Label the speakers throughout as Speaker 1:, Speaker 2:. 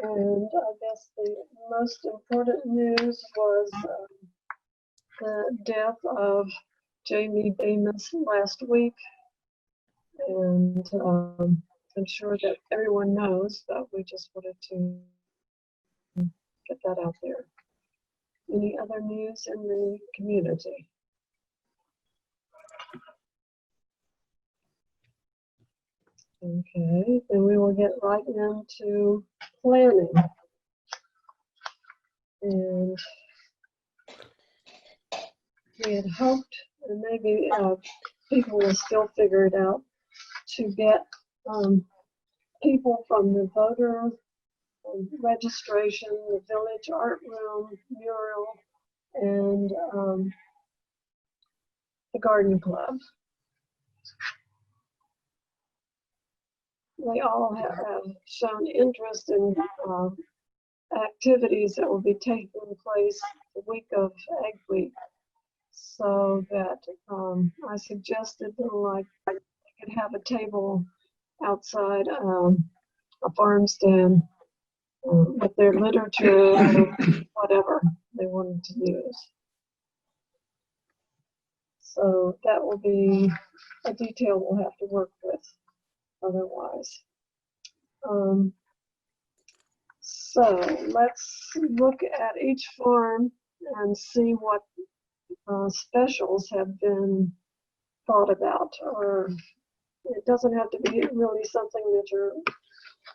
Speaker 1: And I guess the most important news was the death of Jamie Bemis last week. And I'm sure that everyone knows, but we just wanted to get that out there. Any other news in the community? Okay, then we will get right into planning. And we had hoped, and maybe people will still figure it out, to get people from the voter registration, the village art room, mural, and the garden club. They all have shown interest in activities that will be taking place the week of Egg Week. So that I suggested that like I could have a table outside a farm stand with their literature or whatever they wanted to use. So that will be a detail we'll have to work with otherwise. So let's look at each farm and see what specials have been thought about, or it doesn't have to be really something that you're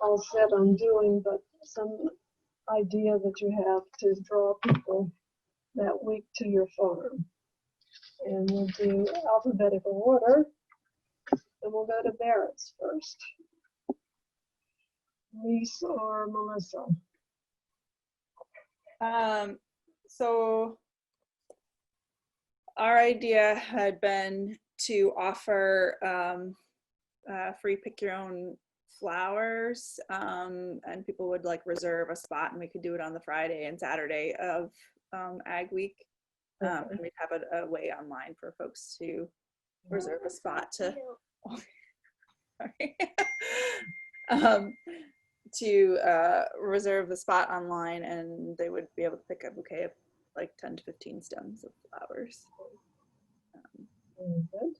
Speaker 1: all set on doing, but some idea that you have to draw people that week to your farm. And we'll do alphabetical order, and we'll go to Barrett's first. Lise or Melissa?
Speaker 2: So our idea had been to offer free pick your own flowers, and people would like reserve a spot, and we could do it on the Friday and Saturday of Ag Week. And we'd have a way online for folks to reserve a spot to reserve the spot online, and they would be able to pick a bouquet of like 10 to 15 stems of flowers.
Speaker 1: Good.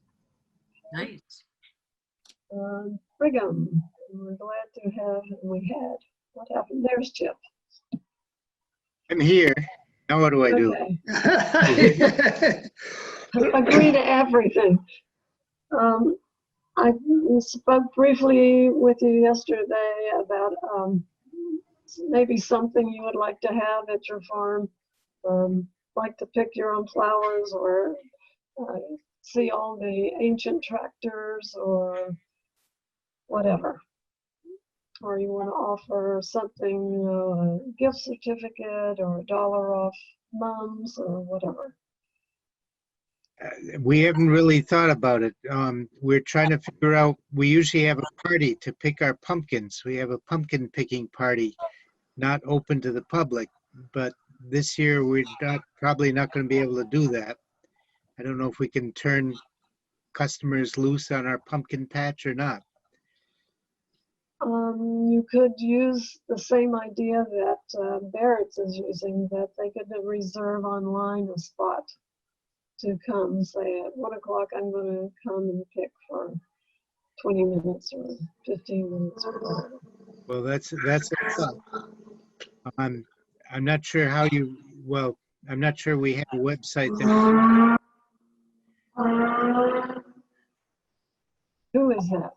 Speaker 3: Nice.
Speaker 1: Brigham, we're glad to have, we had. What happened? There's Chip.
Speaker 4: I'm here. Now what do I do?
Speaker 1: Okay. Agree to everything. I spoke briefly with you yesterday about maybe something you would like to have at your farm, like to pick your own flowers, or see all the ancient tractors, or whatever. Or you want to offer something, you know, a gift certificate or $1 off mums or whatever.
Speaker 4: We haven't really thought about it. We're trying to figure out, we usually have a party to pick our pumpkins. We have a pumpkin picking party, not open to the public, but this year we're probably not going to be able to do that. I don't know if we can turn customers loose on our pumpkin patch or not.
Speaker 1: You could use the same idea that Barrett's is using, that they could reserve online a spot to come, say at 1 o'clock, I'm going to come and pick for 20 minutes or 15 minutes or whatever.
Speaker 4: Well, that's a thought. I'm not sure how you, well, I'm not sure we have a website that.
Speaker 1: Who is that?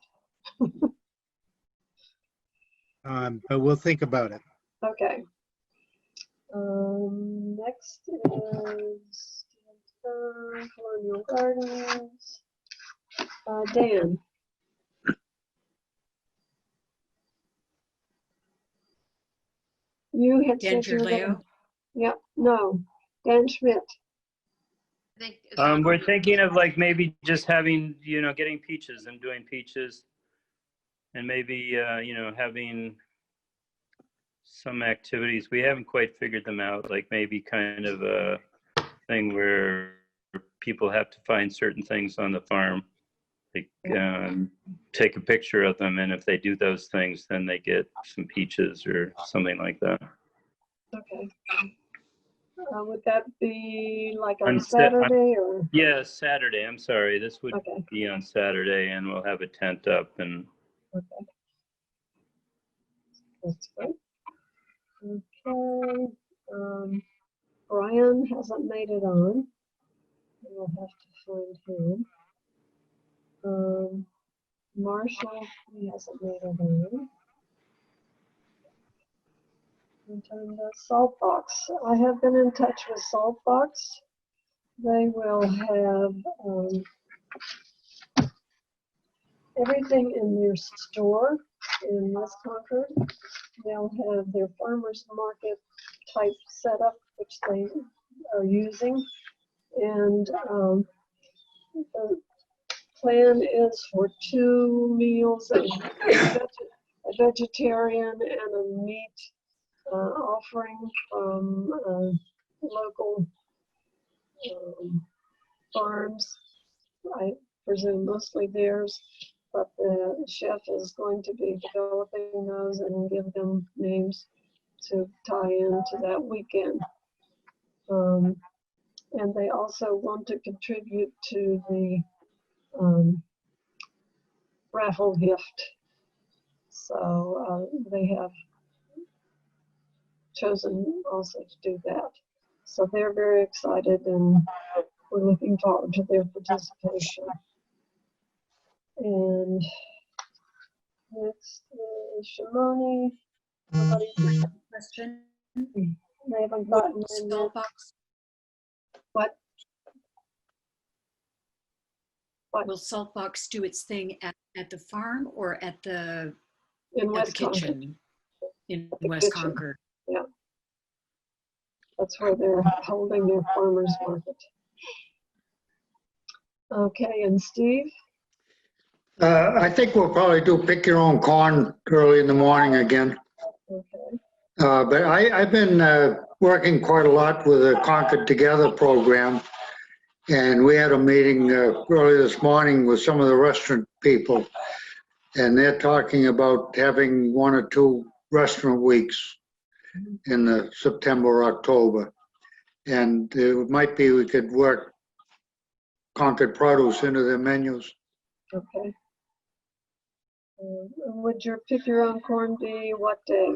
Speaker 4: But we'll think about it.
Speaker 1: Okay. Next is Colonial Gardens. Dan. You had
Speaker 3: Dan
Speaker 1: said you were
Speaker 3: Leo.
Speaker 1: gonna, yep, no, Dan Schmidt.
Speaker 5: We're thinking of like maybe just having, you know, getting peaches and doing peaches, and maybe, you know, having some activities. We haven't quite figured them out, like maybe kind of a thing where people have to find certain things on the farm, like take a picture of them, and if they do those things, then they get some peaches or something like that.
Speaker 1: Okay. Would that be like on
Speaker 5: On
Speaker 1: Saturday or?
Speaker 5: Yeah, Saturday. I'm sorry. This would
Speaker 1: Okay,
Speaker 5: be on Saturday, and we'll have a tent up, and
Speaker 1: okay. That's great. Okay. Brian hasn't made it on. We'll have to find him. Marshall, he hasn't made it on. And then the Saltbox. I have been in touch with Saltbox. They will have everything in their store in West Concord. They'll have their farmers market type setup, which they are using. And the plan is for 2 meals, a vegetarian and a meat offering from local farms. I presume mostly theirs, but the chef is going to be developing those and give them names to tie into that weekend. And they also want to contribute to the raffle gift. So they have chosen also to do that. So they're very excited and we're looking forward to their participation. And next is Shimoni.
Speaker 3: Question.
Speaker 1: They haven't
Speaker 3: Will
Speaker 1: gotten in yet.
Speaker 3: Saltbox,
Speaker 1: What? What?
Speaker 3: will Saltbox do its thing at the farm or at the
Speaker 1: In West Concord.
Speaker 3: kitchen in
Speaker 1: The
Speaker 3: West
Speaker 1: kitchen.
Speaker 3: Concord?
Speaker 1: That's where they're holding their farmers market. Okay, and Steve?
Speaker 6: I think we'll probably do pick your own corn early in the morning again.
Speaker 1: Okay.
Speaker 6: But I've been working quite a lot with the Concord Together program. And we had a meeting early this morning with some of the restaurant people. And they're talking about having 1 or 2 restaurant weeks in the September, October. And it might be we could work Concord produce into their menus.
Speaker 1: Okay. Would your pick your own corn be what day?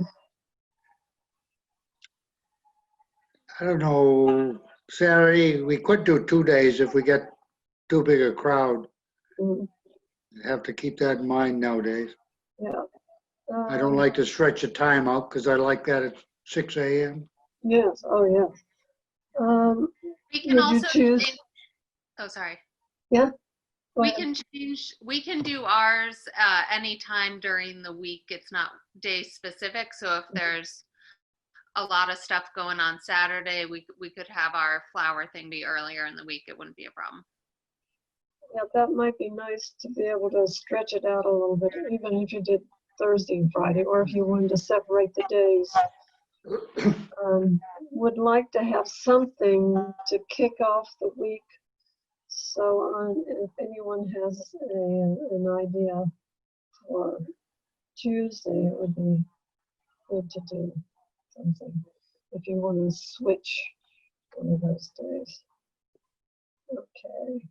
Speaker 6: I don't know, Saturday, we could do 2 days if we get too big a crowd.
Speaker 1: Mm,
Speaker 6: Have to keep that in mind nowadays.
Speaker 1: yeah.
Speaker 6: I don't like to stretch the time out because I like that at 6 a.m.
Speaker 1: Yes, oh, yes.
Speaker 7: We can
Speaker 1: Would you
Speaker 7: also
Speaker 1: choose?
Speaker 7: change, oh, sorry.
Speaker 1: Yeah. Go
Speaker 7: We
Speaker 1: ahead.
Speaker 7: can change, we can do ours anytime during the week. It's not day specific. So if there's a lot of stuff going on Saturday, we could have our flower thing be earlier in the week. It wouldn't be a problem.
Speaker 1: Yeah, that might be nice to be able to stretch it out a little bit, even if you did Thursday and Friday, or if you wanted to separate the days. Would like to have something to kick off the week. So if anyone has an idea for Tuesday, it would be good to do something if you want to switch one of those days. Okay.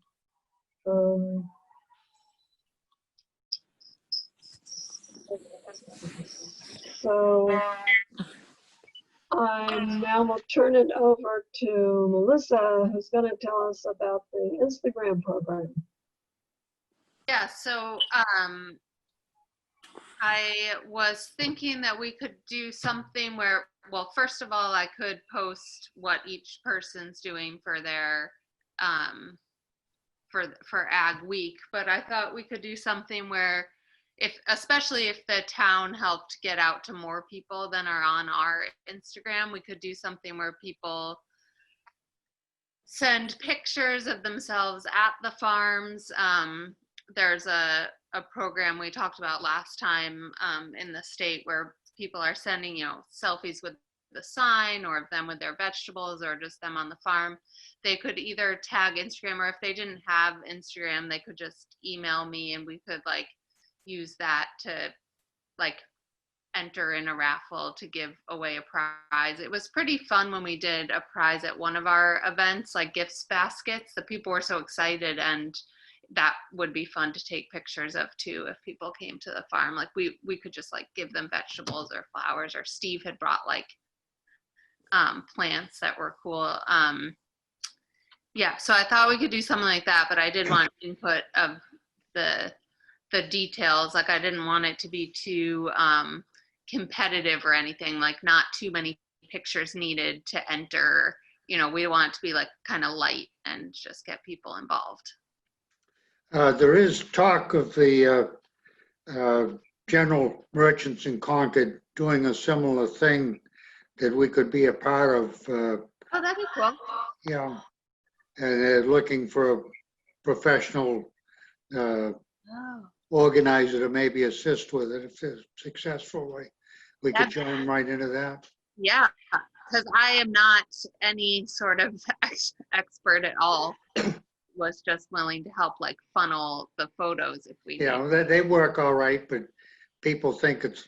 Speaker 1: So I now will turn it over to Melissa, who's going to tell us about the Instagram program.
Speaker 7: Yeah, so I was thinking that we could do something where, well, first of all, I could post what each person's doing for their for Ag Week, but I thought we could do something where especially if the town helped get out to more people than are on our Instagram, we could do something where people send pictures of themselves at the farms. There's a program we talked about last time in the state where people are sending, selfies with the sign or of them with their vegetables or just them on the farm. They could either tag Instagram, or if they didn't have Instagram, they could just email me and we could use that to like enter in a raffle to give away a prize. It was pretty fun when we did a prize at one of our events, like gifts baskets. The people were so excited, and that would be fun to take pictures of too if people came to the farm. Like we could just like give them vegetables or flowers, or Steve had brought like plants that were cool. Yeah, so I thought we could do something like that, but I did want input of the details. Like I didn't want it to be too competitive or anything, like not too many pictures needed to enter. You know, we want it to be like kind of light and just get people involved.
Speaker 6: There is talk of the general merchants in Concord doing a similar thing that we could be a part of.
Speaker 7: Oh, that'd be cool.
Speaker 6: Yeah, and they're looking for a professional
Speaker 7: Oh.
Speaker 6: organizer to maybe assist with it if they're successful. We could join right into that.
Speaker 7: Yeah, because I am not any sort of expert at all. Was just willing to help like funnel the photos if we
Speaker 6: Yeah, they work all right, but people think it's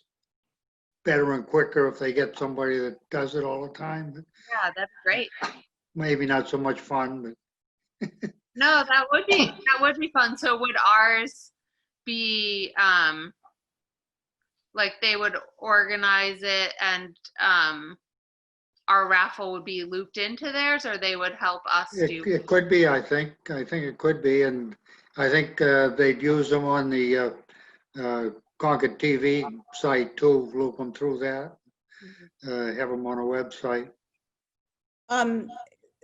Speaker 6: better and quicker if they get somebody that does it all the time.
Speaker 7: Yeah, that's great.
Speaker 6: Maybe not so much fun, but
Speaker 7: No, that would be fun. So would ours be like they would organize it, and our raffle would be looped into theirs, or they would help us do?
Speaker 6: it could be, I think it could be. And I think they'd use them on the Concord TV site too, loop them through that, have them on a website.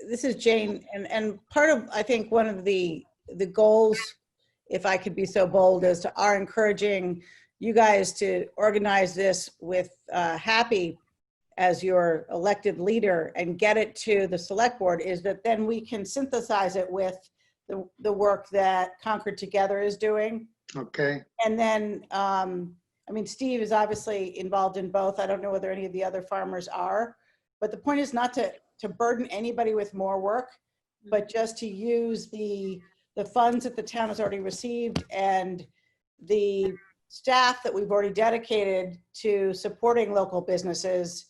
Speaker 8: This is Jane, and part of, I think one of the goals, if I could be so bold, as to our encouraging you guys to organize this with Happy as your elected leader and get it to the select board, is that then we can synthesize it with the work that Concord Together is doing.
Speaker 6: Okay.
Speaker 8: And then, I mean, Steve is obviously involved in both. I don't know whether any of the other farmers are, but the point is not to burden anybody with more work, but just to use the funds that the town has already received and the staff that we've already dedicated to supporting local businesses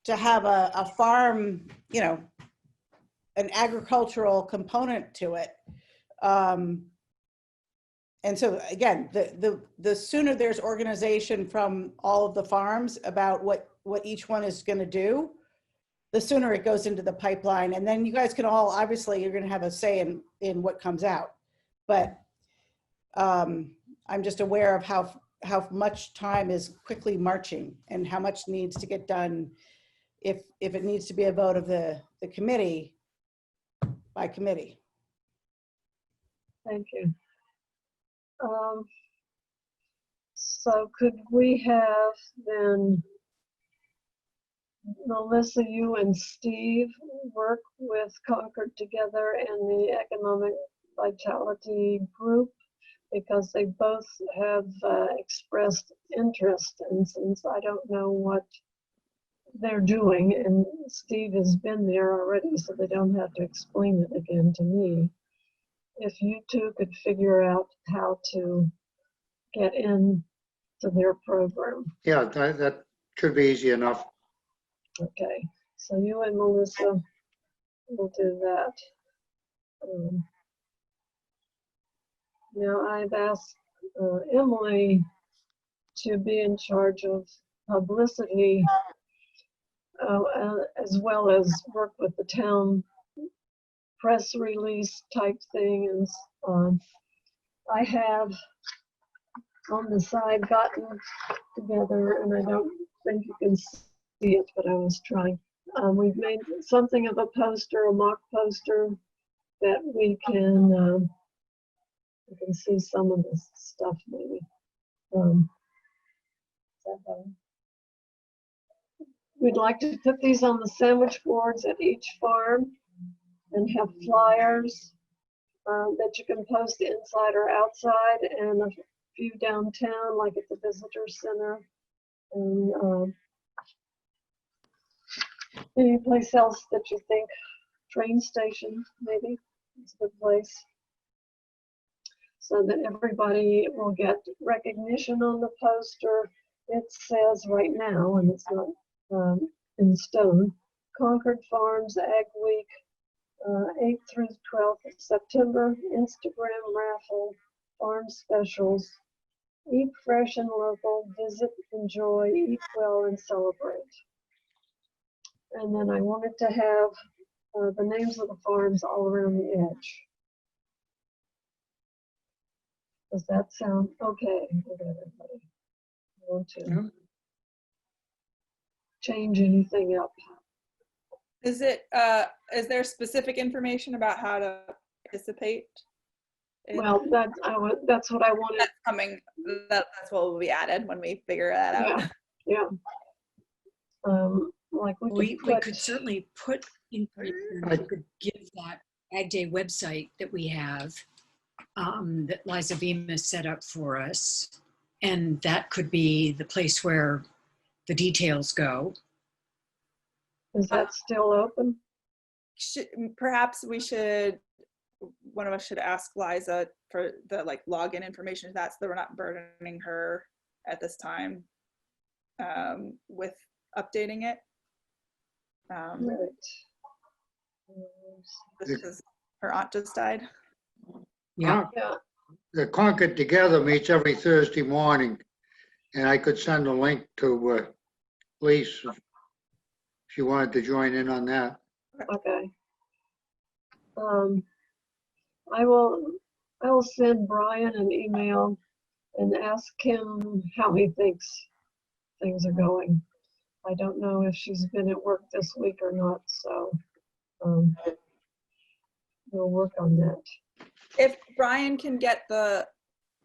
Speaker 8: to have a farm, you know, an agricultural component to it. And so again, the sooner there's organization from all of the farms about what each one is going to do, the sooner it goes into the pipeline. And then you guys can all, obviously you're going to have a say in what comes out. But I'm just aware of how much time is quickly marching and how much needs to get done if it needs to be a vote of the committee by committee.
Speaker 1: Thank you. So could we have then Melissa, you and Steve work with Concord Together and the Economic Vitality Group, because they both have expressed interest, and since I don't know what they're doing, and Steve has been there already, so they don't have to explain it again to me. If you two could figure out how to get in to their program.
Speaker 6: Yeah, that should be easy enough.
Speaker 1: Okay, so you and Melissa will do that. Now I've asked Emily to be in charge of publicity as well as work with the town press release type thing. And I have on the side gotten together, and I don't think you can see it, but I was trying. We've made something of a poster, a mock poster that we can see some of this stuff maybe. We'd like to put these on the sandwich boards at each farm and have flyers that you can post inside or outside, and a few downtown, like at the visitor center, and any place else that you think, train station maybe, it's a good place. so that everybody will get recognition on the poster. It says right now, and it's not in stone, Concord Farms Ag Week, 8th through 12th of September, Instagram raffle, farm specials, eat fresh and local, visit, enjoy, eat well, and celebrate. And then I wanted to have the names of the farms all around the edge. Does that sound okay with everybody? Want to change anything up?
Speaker 2: Is there specific information about how to participate?
Speaker 1: Well, that's what I wanted.
Speaker 2: That's coming, that's what will be added when we figure that out.
Speaker 1: Yeah. Like
Speaker 3: We
Speaker 1: put,
Speaker 3: could certainly put information, we could give that Ag Day website that we have, that Liza Vima set up for us. And that could be the place where the details go.
Speaker 1: Is that still open?
Speaker 2: Perhaps one of us should ask Liza for the login information to that, so that we're not burdening her at this time with updating it.
Speaker 1: Right.
Speaker 2: Because her aunt just died.
Speaker 3: Yeah.
Speaker 1: Yeah.
Speaker 6: The Concord Together meets every Thursday morning, and I could send a link to Lisa if she wanted to join in on that.
Speaker 1: Okay. I will send Brian an email and ask him how he thinks things are going. I don't know if she's been at work this week or not, so we'll work on that.
Speaker 2: If Brian can get the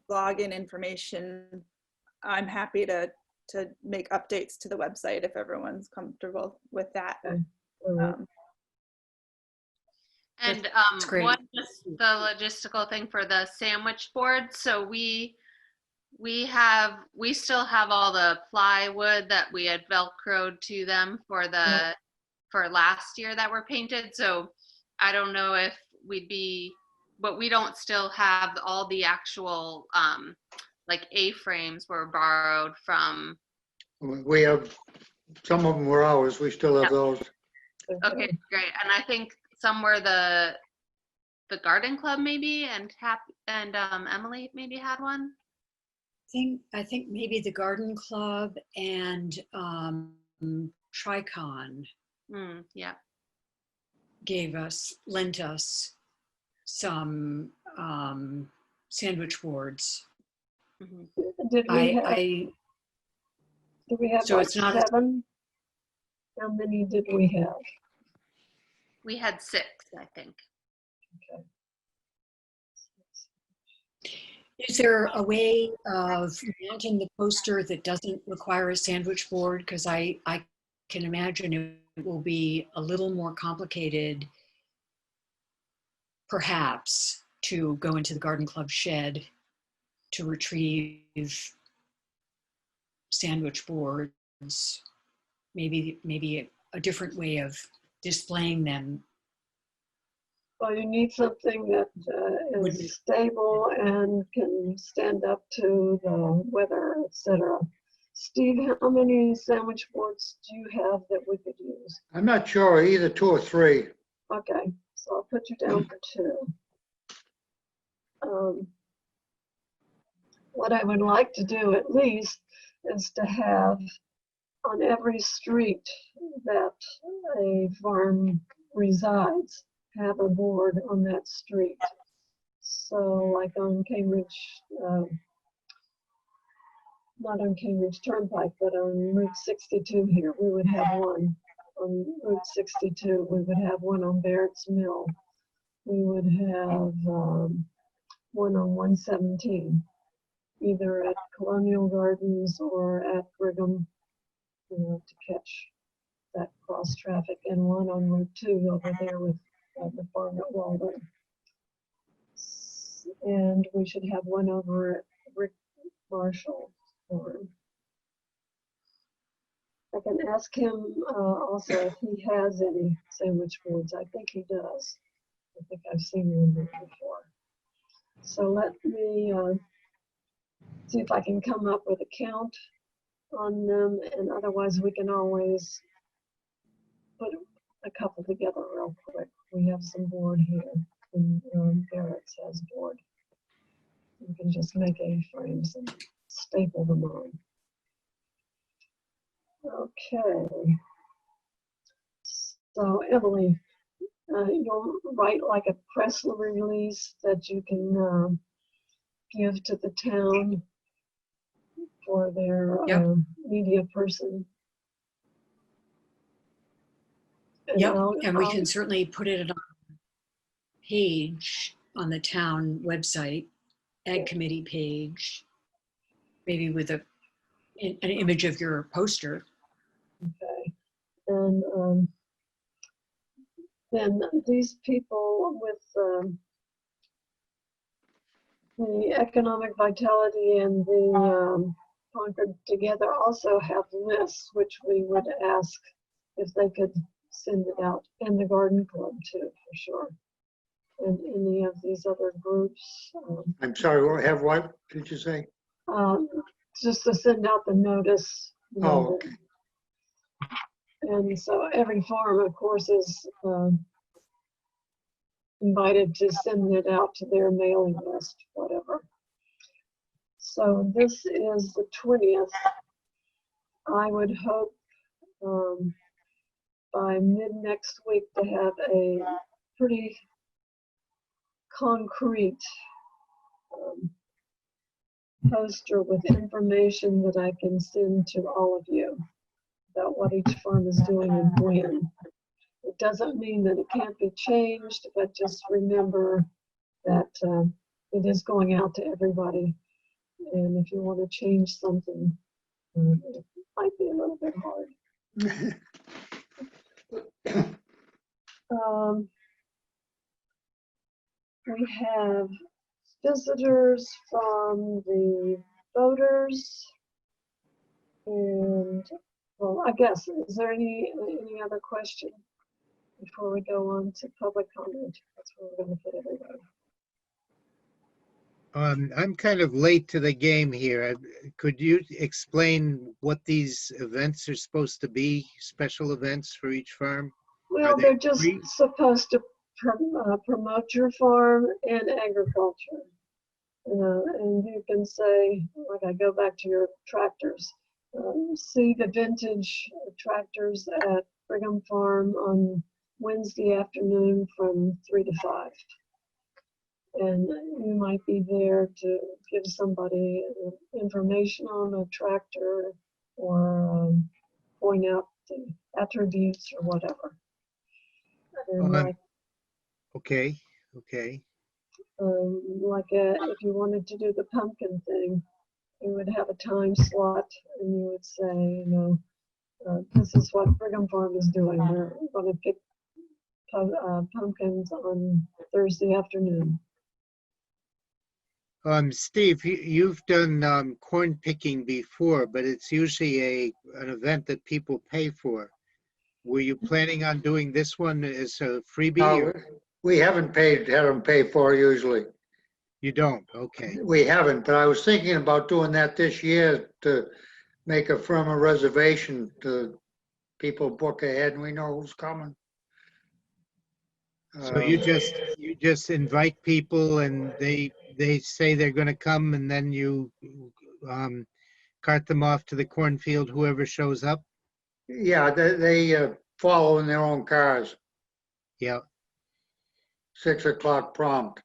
Speaker 2: login information, I'm happy to make updates to the website if everyone's comfortable with that.
Speaker 1: Okay. All right.
Speaker 7: And
Speaker 3: great.
Speaker 7: one, just the logistical thing for the sandwich board. So we still have all the plywood that we had Velcroed to them for for last year that were painted. So I don't know if but we don't still have all the actual A-frames were borrowed from.
Speaker 6: We have, some of them were ours, we still have those.
Speaker 7: Okay, great. And I think somewhere the garden club maybe and Emily maybe had one.
Speaker 3: I think maybe the garden club and Tricon
Speaker 7: Yeah.
Speaker 3: lent us some sandwich boards.
Speaker 1: Did we have
Speaker 3: So
Speaker 1: like
Speaker 3: it's not
Speaker 1: 7? How many did we have?
Speaker 7: We had 6, I think.
Speaker 1: Okay.
Speaker 3: Is there a way of mounting the poster that doesn't require a sandwich board? Because I can imagine it will be a little more complicated, perhaps, to go into the garden club shed to retrieve sandwich boards. Maybe a different way of displaying them.
Speaker 1: Well, you need something that is stable and can stand up to the weather, etc. Steve, how many sandwich boards do you have that we could use?
Speaker 6: I'm not sure, either 2 or 3.
Speaker 1: Okay, so I'll put you down for 2. What I would like to do at least is to have on every street that a farm resides, have a board on that street. So like on Cambridge, not on Cambridge Turnpike, but on Route 62 here, we would have one. On Route 62, we would have one on Barrett's Mill. We would have one on 117, either at Colonial Gardens or at Brigham, to catch that cross traffic, and one on Route 2 over there with the farm at Walden. And we should have one over at Rick Marshall farm. I can ask him also if he has any sandwich boards. I think he does. I think I've seen one there before. So let me see if I can come up with a count on them, and otherwise we can always put a couple together real quick. We have some board here, and Barrett has board. You can just make A-frames and staple them on. Okay. So Emily, you'll write like a press release that you can give to the town for their
Speaker 3: Yep.
Speaker 1: media person. And
Speaker 3: Yep,
Speaker 1: I'll-
Speaker 3: and we
Speaker 1: I'll-
Speaker 3: can certainly put it on a page on the town website, Ag Committee page, maybe with an image of your poster.
Speaker 1: Okay. And then these people with the economic vitality and the Concord Together also have lists, which we would ask if they could send it out, and the Garden Club too, for sure. And any of these other groups,
Speaker 6: I'm sorry, what did you say?
Speaker 1: just to send out the notice. you know,
Speaker 6: Oh,
Speaker 1: that-
Speaker 6: okay.
Speaker 1: And so every farm, of course, is invited to send it out to their mailing list, whatever. So this is the 20th. I would hope by mid next week to have a pretty concrete poster with information that I can send to all of you about what each farm is doing and when. It doesn't mean that it can't be changed, but just remember that it is going out to everybody. And if you want to change something, it might be a little bit hard. We have visitors from the voters. And, well, I guess, is there any other question before we go on to public comment? That's where we're going to put everybody.
Speaker 4: I'm kind of late to the game here. Could you explain what these events are supposed to be, special events for each farm?
Speaker 1: Well,
Speaker 4: they
Speaker 1: they're just
Speaker 4: free?
Speaker 1: supposed to promote your farm and agriculture. And you can say, like I go back to your tractors, see the vintage tractors at Brigham Farm on Wednesday afternoon from 3 to 5. And you might be there to give somebody information on a tractor or point out the attributes or whatever. And
Speaker 4: Okay.
Speaker 1: if you wanted to do the pumpkin thing, you would have a time slot and you would say, this is what Brigham Farm is doing. We're going to pick pumpkins on Thursday afternoon.
Speaker 4: Steve, you've done corn picking before, but it's usually an event that people pay for. Were you planning on doing this one as a freebie?
Speaker 6: No,
Speaker 4: Or
Speaker 6: we haven't had them pay for it usually.
Speaker 4: you don't? Okay.
Speaker 6: We haven't, but I was thinking about doing that this year to make a firmer reservation to people book ahead and we know who's coming.
Speaker 4: So you just invite people and they say they're going to come and then you cart them off to the cornfield, whoever shows up?
Speaker 6: Yeah, they follow in their own cars,
Speaker 4: Yeah.
Speaker 6: 6 o'clock prompt.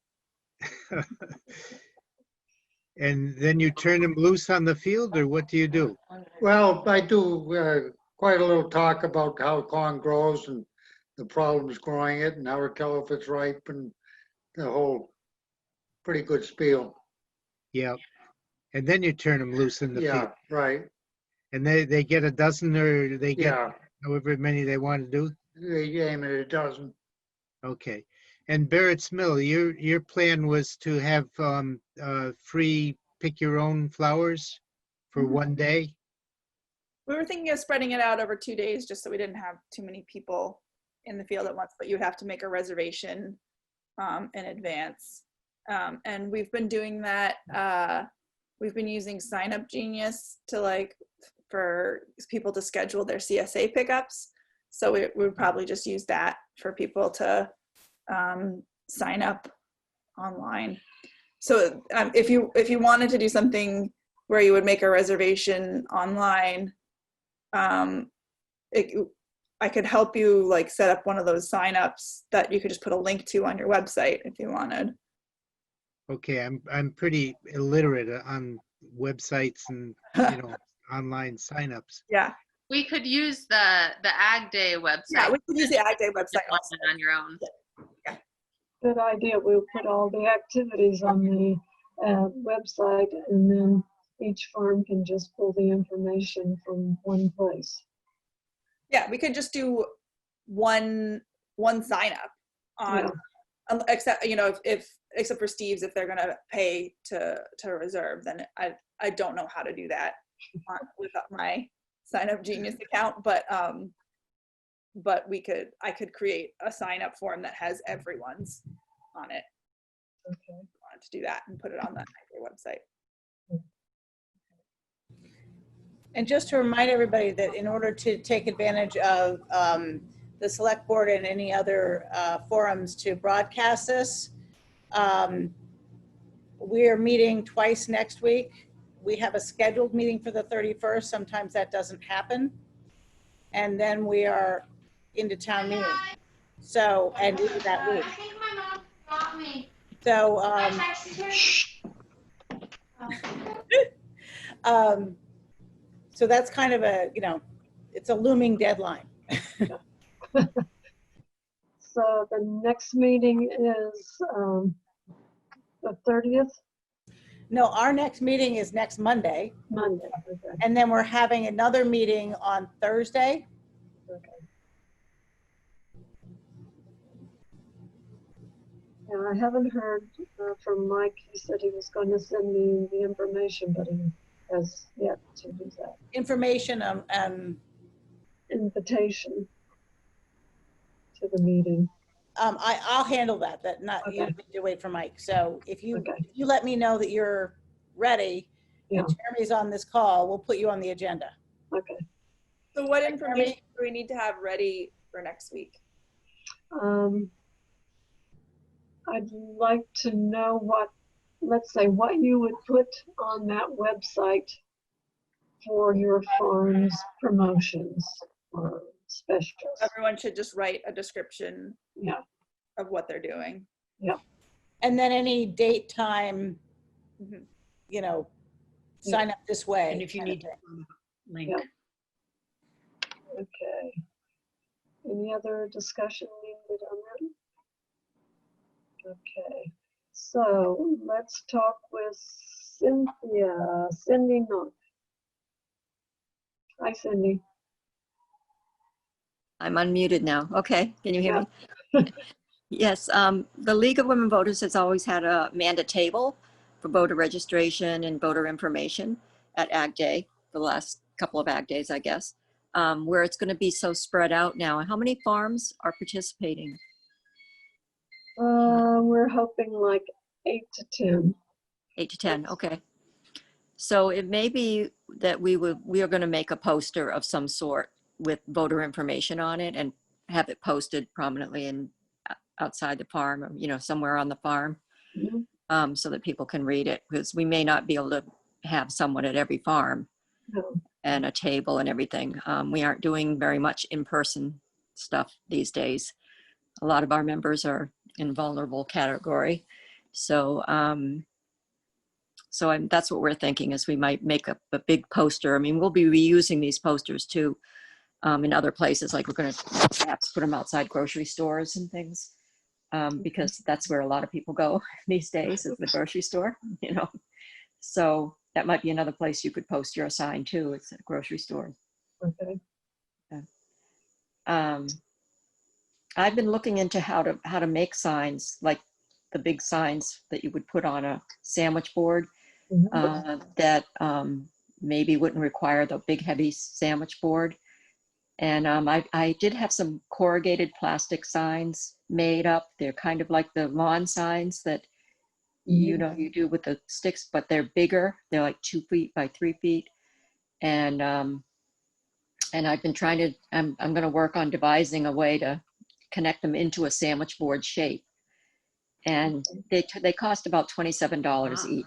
Speaker 4: And then you turn them loose on the field, or what do you do?
Speaker 6: Well, I do quite a little talk about how corn grows and the problems growing it and how to tell if it's ripe and the whole pretty good spiel.
Speaker 4: Yeah. And then you turn them loose in the
Speaker 6: Yeah,
Speaker 4: field.
Speaker 6: right.
Speaker 4: And they get a dozen or they get
Speaker 6: Yeah,
Speaker 4: however many they want to do?
Speaker 6: they aim at a dozen.
Speaker 4: Okay. And Barrett's Mill, your plan was to have free pick your own flowers for one day?
Speaker 2: We were thinking of spreading it out over 2 days just so we didn't have too many people in the field at once, but you'd have to make a reservation in advance. And we've been doing that. We've been using Sign Up Genius to for people to schedule their CSA pickups. So we would probably just use that for people to sign up online. So if you wanted to do something where you would make a reservation online, I could help you set up one of those signups that you could just put a link to on your website if you wanted.
Speaker 4: Okay, I'm pretty illiterate on websites and online signups.
Speaker 2: Yeah.
Speaker 7: We could use the Ag Day website.
Speaker 2: Yeah, we could use the Ag Day website
Speaker 7: on
Speaker 2: also.
Speaker 7: on your own.
Speaker 1: Good idea. We'll put all the activities on the website, and then each farm can just pull the information from one place.
Speaker 2: Yeah, we could just do one sign up on, except except for Steve's, if they're gonna pay to reserve, then I don't know how to do that without my Sign Up Genius account, but I could create a sign up form that has everyone's on it.
Speaker 1: Okay.
Speaker 2: I wanted to do that and put it on the website.
Speaker 8: And just to remind everybody that in order to take advantage of the select board and any other forums to broadcast this, we are meeting twice next week. We have a scheduled meeting for the 31st. Sometimes that doesn't happen. And then we are into town meeting. So, and into that week.
Speaker 9: I think my mom got me.
Speaker 8: So,
Speaker 9: I texted her.
Speaker 8: so that's kind of it's a looming deadline.
Speaker 1: So the next meeting is the 30th?
Speaker 8: No, our next meeting is next Monday.
Speaker 1: Monday. Okay.
Speaker 8: And then we're having another meeting on Thursday.
Speaker 1: Okay. And I haven't heard from Mike. He said he was going to send me the information, but he has yet to do that.
Speaker 8: Information
Speaker 1: Invitation to the meeting.
Speaker 8: I'll handle that.
Speaker 1: Okay.
Speaker 8: You need to wait for Mike. So if you
Speaker 1: Okay.
Speaker 8: if you let me know that you're ready,
Speaker 1: Yeah.
Speaker 8: and Jeremy's on this call, we'll put you on the agenda.
Speaker 1: Okay.
Speaker 2: So what information do we need to have ready for next week?
Speaker 1: I'd like to know what you would put on that website for your farm's promotions or specials.
Speaker 2: Everyone should just write a description
Speaker 1: Yeah.
Speaker 2: of what they're doing.
Speaker 8: And then any date, time,
Speaker 2: Mhm.
Speaker 8: sign up this way.
Speaker 3: And if you need to link.
Speaker 1: Yeah. Okay. Any other discussion needed on that? Okay. So let's talk with Cynthia. Cindy Knock. Hi, Cindy.
Speaker 10: I'm unmuted now. Okay, can you hear me? Yes, the League of Women Voters has always had a Manda table for voter registration and voter information at Ag Day, for the last couple of Ag Days, I guess, where it's going to be so spread out now. How many farms are participating?
Speaker 1: We're hoping like 8 to 10.
Speaker 10: 8 to 10, okay. So it may be that we are going to make a poster of some sort with voter information on it and have it posted prominently in outside the farm, or, somewhere on the farm,
Speaker 1: Mhm.
Speaker 10: so that people can read it, because we may not be able to have someone at every farm
Speaker 1: No.
Speaker 10: and a table and everything. We aren't doing very much in-person stuff these days. A lot of our members are in vulnerable category. So, that's what we're thinking, is we might make a big poster. I mean, we'll be reusing these posters too in other places, like we're going to perhaps put them outside grocery stores and things, because that's where a lot of people go these days, is the grocery store, So that might be another place you could post your sign too. It's a grocery store.
Speaker 1: Okay.
Speaker 10: I've been looking into how to make signs, like the big signs that you would put on a sandwich board,
Speaker 1: Mhm.
Speaker 10: that maybe wouldn't require the big heavy sandwich board. And I did have some corrugated plastic signs made up. They're kind of like the lawn signs that you know, you do with the sticks, but they're bigger. They're like 2 feet by 3 feet. And I've been trying to, I'm going to work on devising a way to connect them into a sandwich board shape. And they cost about $27 each.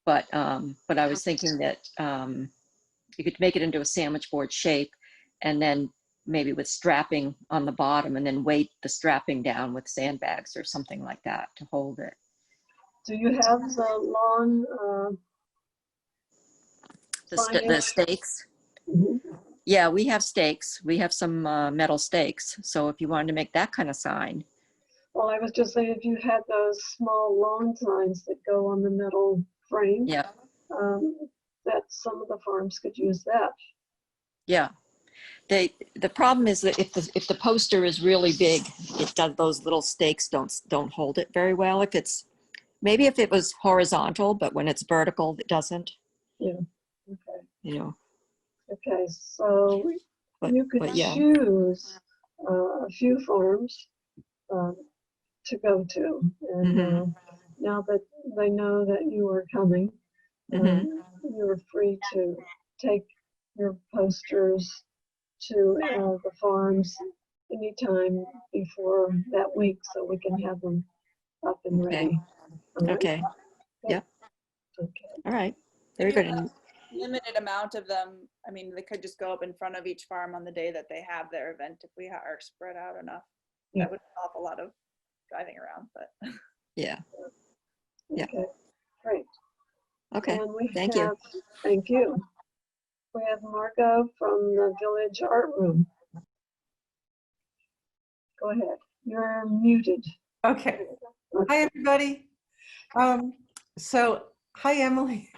Speaker 10: But I was thinking that you could make it into a sandwich board shape, and then maybe with strapping on the bottom, and then weight the strapping down with sandbags or something like that to hold it.
Speaker 1: Do you have the long
Speaker 10: The
Speaker 1: signage?
Speaker 10: stakes.
Speaker 1: Mhm.
Speaker 10: Yeah, we have stakes. We have some metal stakes. So if you wanted to make that kind of sign.
Speaker 1: Well, I was just saying, if you had those small lawn signs that go on the metal frame,
Speaker 10: Yeah,
Speaker 1: that some of the farms could use that.
Speaker 10: yeah. The problem is that if the poster is really big, it does, those little stakes don't hold it very well. If it's, maybe if it was horizontal, but when it's vertical, it doesn't,
Speaker 1: Yeah. Okay.
Speaker 10: you know.
Speaker 1: Okay. So you could
Speaker 10: But yeah.
Speaker 1: choose a few farms to go to, and now that they know that you are coming, you're free to take your posters to the farms anytime before that week, so we can have them up and
Speaker 10: Okay.
Speaker 1: ready. All right?
Speaker 10: Okay. Yep.
Speaker 1: Okay.
Speaker 10: All right. Very good. And
Speaker 2: Limited amount of them. I mean, they could just go up in front of each farm on the day that they have their event if we are spread out enough.
Speaker 1: Yeah.
Speaker 2: That would help a lot of driving around, but.
Speaker 10: yeah. Yeah.
Speaker 1: Okay. Great.
Speaker 10: Okay.
Speaker 1: And we
Speaker 10: Thank
Speaker 1: have,
Speaker 10: you.
Speaker 1: thank you. We have Margot from the Village Art Room. Go ahead. You're muted.
Speaker 11: Okay. Hi, everybody. Hi, Emily.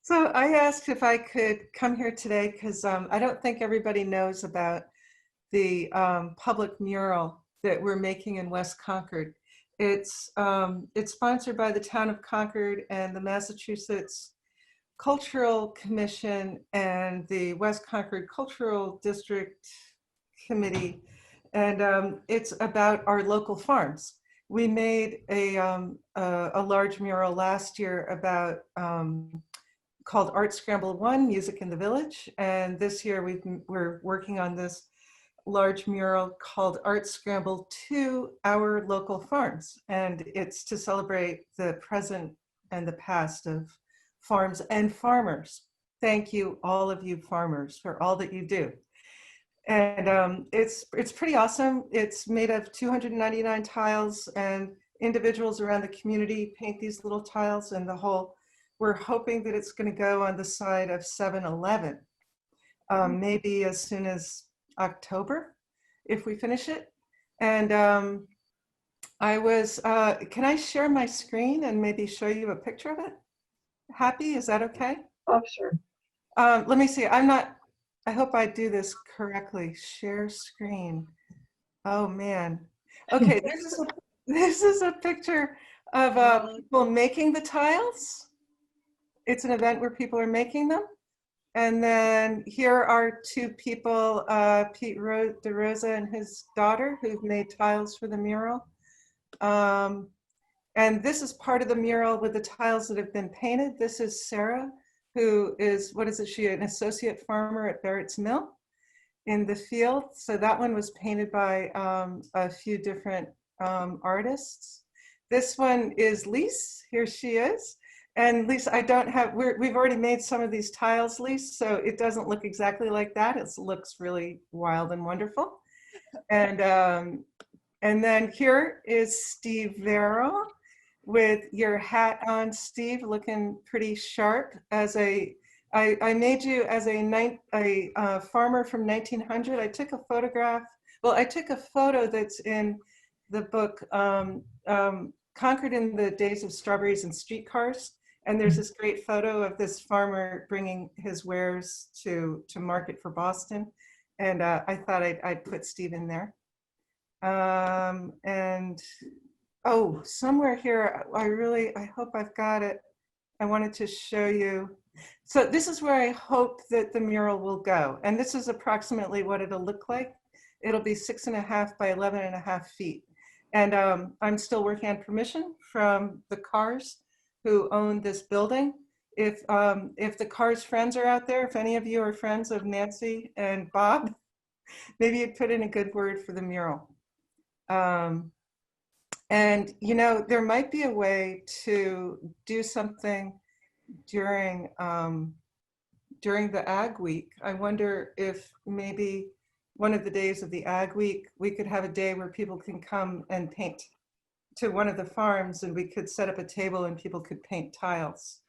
Speaker 11: So I asked if I could come here today because I don't think everybody knows about the public mural that we're making in West Concord. It's sponsored by the town of Concord and the Massachusetts Cultural Commission and the West Concord Cultural District Committee. And it's about our local farms. We made a large mural last year about called Art Scramble 1, Music in the Village. And this year we're working on this large mural called Art Scramble 2, Our Local Farms. And it's to celebrate the present and the past of farms and farmers. Thank you, all of you farmers, for all that you do. And it's pretty awesome. It's made of 299 tiles, and individuals around the community paint these little tiles, and we're hoping that it's going to go on the side of 7-Eleven, maybe as soon as October, if we finish it. And can I share my screen and maybe show you a picture of it? Happy, is that okay?
Speaker 1: Oh, sure.
Speaker 11: Let me see, I hope I do this correctly. Share screen. Oh man. Okay, this is a picture of people making the tiles. It's an event where people are making them. And then here are two people, Pete DeRosa and his daughter, who've made tiles for the mural. And this is part of the mural with the tiles that have been painted. This is Sarah, who is, she an associate farmer at Barrett's Mill in the field. So that one was painted by a few different artists. This one is Lise, here she is. And Lise, we've already made some of these tiles, Lise, so it doesn't look exactly like that. It looks really wild and wonderful. And then here is Steve Vero with your hat on, Steve, looking pretty sharp. I made you as a farmer from 1900. I took a photograph. Well, I took a photo that's in the book, Concord in the Days of Strawberries and Streetcars. And there's this great photo of this farmer bringing his wares to market for Boston. And I thought I'd put Steve in there. And oh, somewhere here, I hope I've got it. I wanted to show you. So this is where I hope that the mural will go. And this is approximately what it'll look like. It'll be 6.5 by 11.5 feet. And I'm still working on permission from the Cars who own this building. If the Cars friends are out there, if any of you are friends of Nancy and Bob, maybe you'd put in a good word for the mural. And, you know, there might be a way to do something during the Ag Week. I wonder if maybe one of the days of the Ag Week, we could have a day where people can come and paint to one of the farms, and we could set up a table and people could paint tiles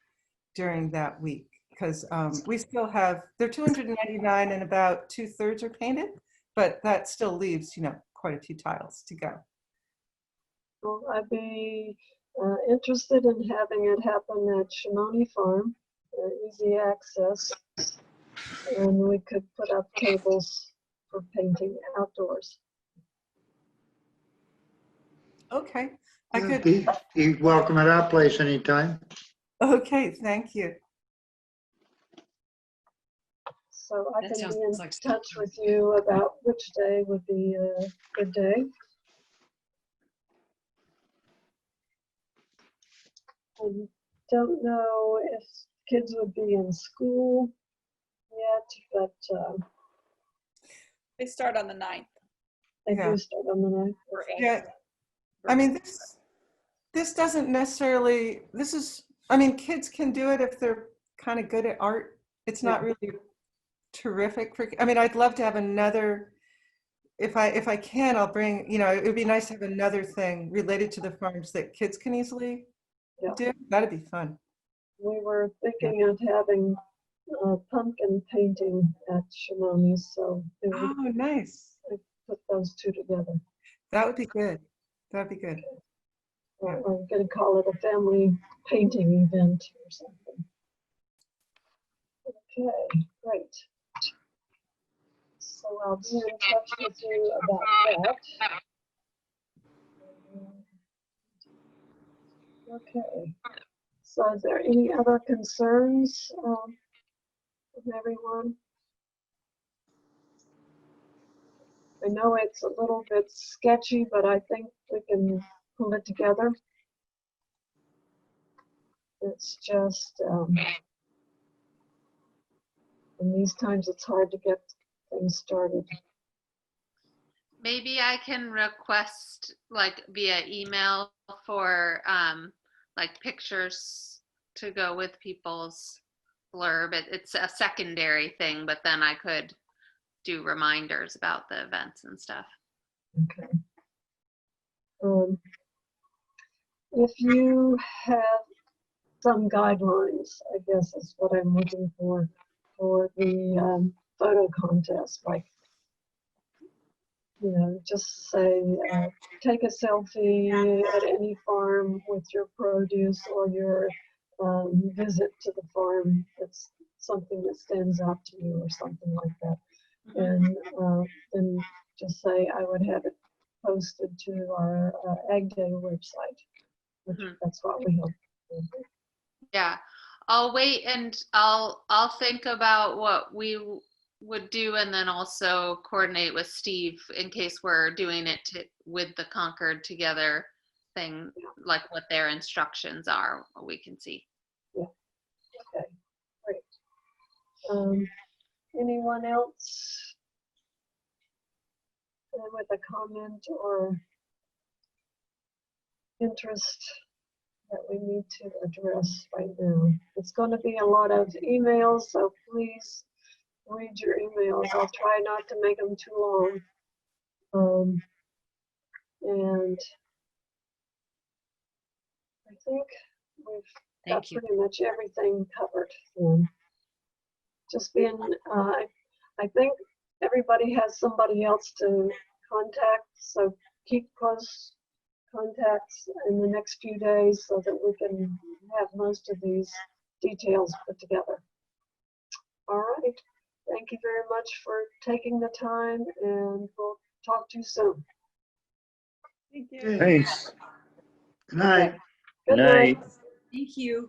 Speaker 11: during that week. Because we still have, they're 299 and about 2/3 are painted, but that still leaves, you know, quite a few tiles to go.
Speaker 1: Well, I'd be interested in having it happen at Shimoni Farm, easy access, and we could put up tables for painting outdoors.
Speaker 11: Okay, I
Speaker 6: Yeah,
Speaker 11: could,
Speaker 6: be welcome at our place anytime.
Speaker 11: okay, thank you.
Speaker 1: So I
Speaker 3: That
Speaker 1: can
Speaker 3: sounds
Speaker 1: be in
Speaker 3: like
Speaker 1: touch with you about which day would be a good day. I don't know if kids would be in school yet, but
Speaker 2: They start on the 9th.
Speaker 1: they
Speaker 11: Yeah.
Speaker 1: do start on the 9th.
Speaker 2: Or 8th.
Speaker 11: Yeah, I mean, this doesn't necessarily, this is, I mean, kids can do it if they're kind of good at art. It's not really terrific for, I mean, I'd love to have another, if I can, I'll bring, you know, it would be nice to have another thing related to the farms that kids can easily do. That'd be fun.
Speaker 1: We were thinking of having pumpkin painting at Shimoni's, so we would
Speaker 11: Oh, nice.
Speaker 1: put those two together.
Speaker 11: That would be good. That'd be good.
Speaker 1: Or
Speaker 11: Yeah.
Speaker 1: we're going to call it a family painting event or something. Okay, great. So I'll be in touch with you about that. Okay. So is there any other concerns from everyone? I know it's a little bit sketchy, but I think we can pull it together. It's just, in these times, it's hard to get things started.
Speaker 7: Maybe I can request like via email for like pictures to go with people's blurb. It's a secondary thing, but then I could do reminders about the events and stuff.
Speaker 1: Okay. If you have some guidelines, I guess is what I'm looking for the photo contest, like, you know, just say, take a selfie at any farm with your produce or your visit to the farm. That's something that stands out to you or something like that. And then just say, I would have it posted to our Ag Day website, which that's what we hope.
Speaker 7: Yeah, I'll wait and I'll think about what we would do and then also coordinate with Steve in case we're doing it with the Concord together thing, like what their instructions are, we can see.
Speaker 1: Yeah. Okay. Great. Anyone else with a comment or interest that we need to address right now? It's going to be a lot of emails, so please read your emails. I'll try not to make them too long. And I think we've got
Speaker 3: Thank you.
Speaker 1: pretty much everything covered. Just being, I think everybody has somebody else to contact, so keep close contacts in the next few days so that we can have most of these details put together. All right. Thank you very much for taking the time, and we'll talk to you soon.
Speaker 2: Thank you.
Speaker 5: Thanks.
Speaker 6: Good night.
Speaker 1: Good
Speaker 5: Night.
Speaker 1: night.
Speaker 3: Thank you.